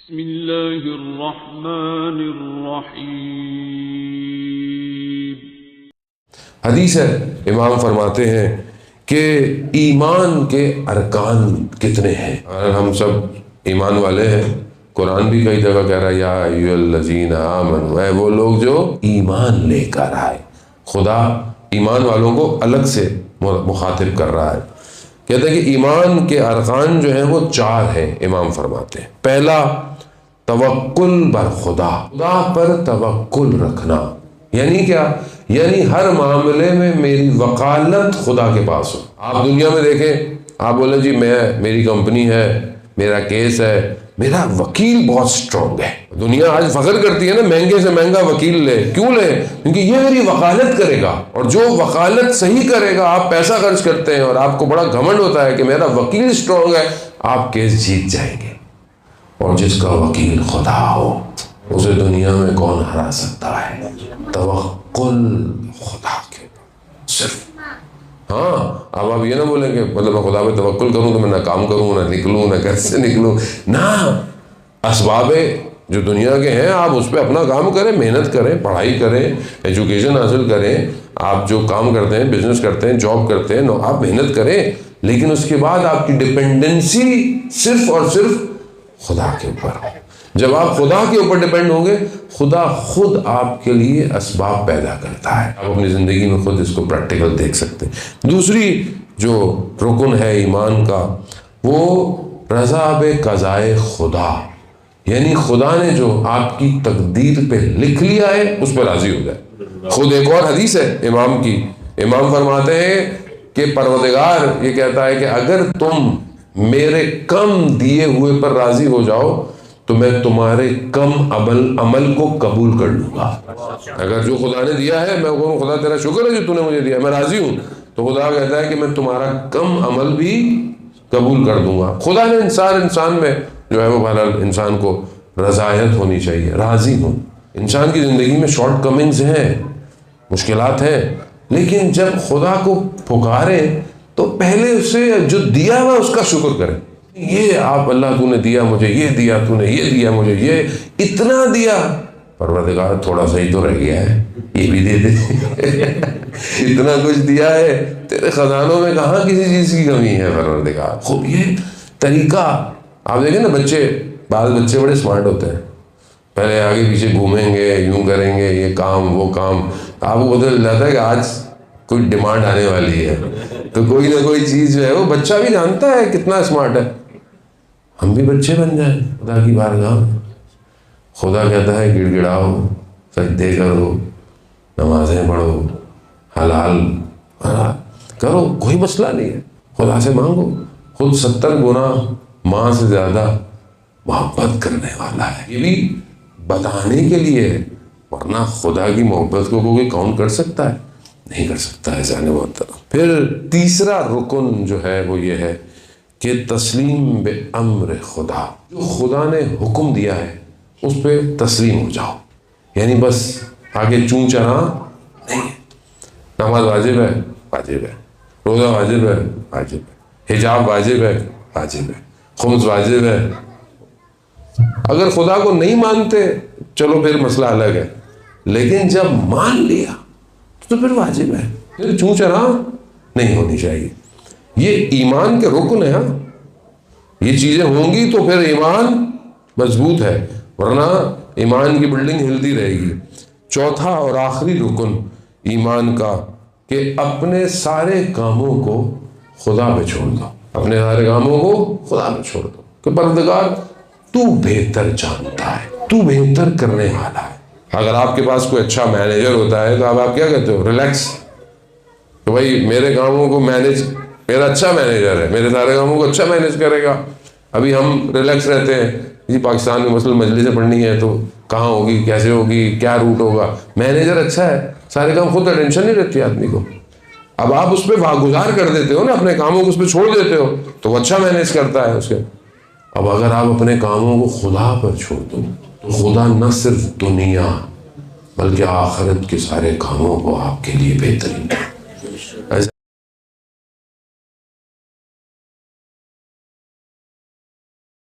بسم اللہ الرحمن الرحیم۔ حدیث ہے، امام فرماتے ہیں کہ ایمان کے ارکان کتنے ہیں۔ اور ہم سب ایمان والے ہیں، قرآن بھی کئی جگہ کہہ رہا ہے یا ایھا الذین آمنوا، اے وہ لوگ جو ایمان لے کر آئے۔ خدا ایمان والوں کو الگ سے مخاطب کر رہا ہے، کہتے ہیں کہ ایمان کے ارکان جو ہیں وہ 4 ہیں۔ امام فرماتے ہیں پہلا توکل بر خدا، خدا پر توکل رکھنا۔ یعنی کیا؟ یعنی ہر معاملے میں میری وکالت خدا کے پاس ہو۔ آپ دنیا میں دیکھیں، آپ بولیں جی میری کمپنی ہے، میرا کیس ہے، میرا وکیل بہت سٹرونگ ہے۔ دنیا آج فخر کرتی ہے نا، مہنگے سے مہنگا وکیل لے۔ کیوں لے؟ کیونکہ یہ میری وکالت کرے گا، اور جو وکالت صحیح کرے گا، آپ پیسہ خرچ کرتے ہیں اور آپ کو بڑا گھمنڈ ہوتا ہے کہ میرا وکیل سٹرونگ ہے، آپ کیس جیت جائیں گے۔ اور جس کا وکیل خدا ہو، اسے دنیا میں کون ہرا سکتا ہے؟ توکل خدا کے صرف۔ ہاں، اب آپ یہ نہ بولیں کہ مطلب میں خدا پہ توکل کروں تو میں نہ کام کروں، نہ نکلوں، نہ گھر سے نکلوں۔ نہ، اسباب جو دنیا کے ہیں آپ اس پہ اپنا کام کریں، محنت کریں، پڑھائی کریں، ایجوکیشن حاصل کریں، آپ جو کام کرتے ہیں، بزنس کرتے ہیں، جاب کرتے ہیں، آپ محنت کریں، لیکن اس کے بعد آپ کی ڈپینڈنسی صرف اور صرف خدا کے اوپر ہو۔ جب آپ خدا کے اوپر ڈیپینڈ ہوں گے، خدا خود آپ کے لیے اسباب پیدا کرتا ہے۔ آپ اپنی زندگی میں خود اس کو پریکٹیکل دیکھ سکتے ہیں۔ دوسری جو رکن ہے ایمان کا، وہ رضا بقضائے خدا، یعنی خدا نے جو آپ کی تقدیر پہ لکھ لیا ہے اس پہ راضی ہو جائے۔ خود ایک اور حدیث ہے امام کی، امام فرماتے ہیں کہ پروردگار یہ کہتا ہے کہ اگر تم میرے کم دیے ہوئے پر راضی ہو جاؤ تو میں تمہارے کم عمل کو قبول کر لوں گا۔ اگر جو خدا نے دیا ہے میں کہوں خدا تیرا شکر ہے جو تو نے مجھے دیا، میں راضی ہوں، تو خدا کہتا ہے کہ میں تمہارا کم عمل بھی قبول کر دوں گا۔ خدا نے انسان میں جو ہے وہ بہرحال انسان کو رضایت ہونی چاہیے، راضی ہوں۔ انسان کی زندگی میں شارٹ کمنگز ہیں، مشکلات ہیں، لیکن جب خدا کو پکارے تو پہلے اسے جو دیا ہوا اس کا شکر کرے۔ یہ آپ اللہ تو نے دیا مجھے، یہ دیا تو نے، یہ دیا مجھے، یہ اتنا دیا، پروردگار تھوڑا سا ہی تو رہ گیا ہے، یہ بھی دے دے۔ اتنا کچھ دیا ہے، تیرے خزانوں میں کہاں کسی چیز کی کمی ہے پروردگار۔ خوب یہ طریقہ آپ دیکھیں نا، بعض بچے بڑے سمارٹ ہوتے ہیں، پہلے آگے پیچھے گھومیں گے، یوں کریں گے، یہ کام وہ کام، آپ کو پتہ چل جاتا ہے کہ آج کوئی ڈیمانڈ آنے والی ہے، تو کوئی نہ کوئی چیز جو ہے وہ بچہ بھی جانتا ہے کتنا اسمارٹ ہے۔ ہم بھی بچے بن جائیں خدا کی بارگاہ میں۔ خدا کہتا ہے گڑ گڑاؤ، سجدے کرو، نمازیں پڑھو، حلال کرو، کوئی مسئلہ نہیں ہے، خدا سے مانگو۔ خود 70 گنا ماں سے زیادہ محبت کرنے والا ہے، یہ بھی بتانے کے لیے ہے، ورنہ خدا کی محبت کو کوئی کاؤنٹ کر سکتا ہے؟ نہیں کر سکتا ہے جانے محترم۔ پھر تیسرا رکن جو ہے وہ یہ ہے کہ تسلیم بے امر خدا، جو خدا نے حکم دیا ہے اس پہ تسلیم ہو جاؤ، یعنی بس آگے چون چرا نہیں ہے۔ نماز واجب ہے، واجب ہے، روزہ واجب ہے، واجب ہے، حجاب واجب ہے، واجب ہے، خمس واجب ہے۔ اگر خدا کو نہیں مانتے چلو پھر مسئلہ الگ ہے، لیکن جب مان لیا تو پھر واجب ہے، پھر چون چرا نہیں ہونی چاہیے۔ یہ ایمان کے رکن ہے۔ یہ چیزیں ہوں گی تو پھر ایمان مضبوط ہے، ورنہ ایمان کی بلڈنگ ہلتی رہے گی۔ چوتھا اور آخری رکن ایمان کا کہ اپنے سارے کاموں کو خدا پہ چھوڑ دو، اپنے سارے کاموں کو خدا پہ چھوڑ دو کہ پروردگار تو بہتر جانتا ہے، تو بہتر کرنے والا ہے۔ اگر آپ کے پاس کوئی اچھا مینیجر ہوتا ہے تو آپ کیا کہتے ہو؟ ریلیکس، تو بھائی میرے کاموں کو مینیج، میرا اچھا مینیجر ہے، میرے سارے کاموں کو اچھا مینیج کرے گا۔ ابھی ہم ریلیکس رہتے ہیں جی، پاکستان میں مثلاً مجلسیں پڑھنی ہے تو کہاں ہوگی، کیسے ہوگی، کیا روٹ ہوگا۔ مینیجر اچھا ہے، سارے کام خود ٹینشن نہیں رہتی آدمی کو۔ اب آپ اس پہ واگزار کر دیتے ہو نا، اپنے کاموں کو اس پہ چھوڑ دیتے ہو تو وہ اچھا مینیج کرتا ہے اس کے۔ اب اگر آپ اپنے کاموں کو خدا پر چھوڑ دو تو خدا نہ صرف دنیا بلکہ آخرت کے سارے کاموں کو آپ کے لیے بہترین